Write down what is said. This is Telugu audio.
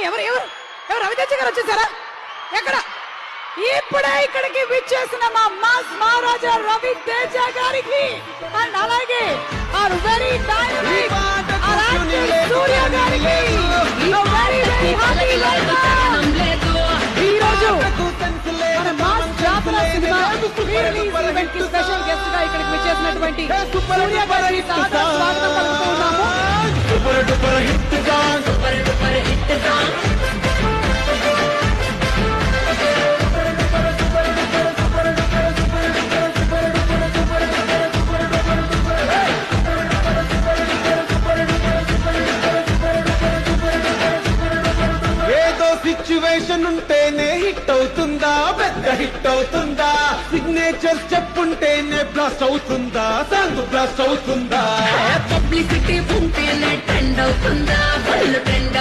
ఎవరు ఎవరు ఎవరు రవితేజ గారు వచ్చేసారా? ఎక్కడ? ఇప్పుడే ఇక్కడికి విచ్చేసిన మా మాస్ మహారాజా రవితేజ గారికి అండ్ అలాగే our very dynamic our actor Surya గారికి వెరీ వెరీ హ్యాపీ వెల్కమ్. ఈ రోజు మన మాస్ జాతర సినిమా రిలీజ్ ఈవెంట్ కి స్పెషల్ గెస్ట్ గా ఇక్కడికి విచ్చేసినటువంటి సూర్య గారికి సాదర స్వాగతం పలుకుతున్నాము. Super duper hit song, super duper hit song. Situation ఉంటేనే హిట్ అవుతుందా, పెద్ద హిట్ అవుతుందా? సిగ్నేచర్స్ చెప్పుంటేనే బ్లాస్ట్ అవుతుందా, సాంగ్ బ్లాస్ట్ అవుతుందా? పబ్లిసిటీ ఉంటేనే ట్రెండ్ అవుతుందా, ఫుల్ ట్రెండ్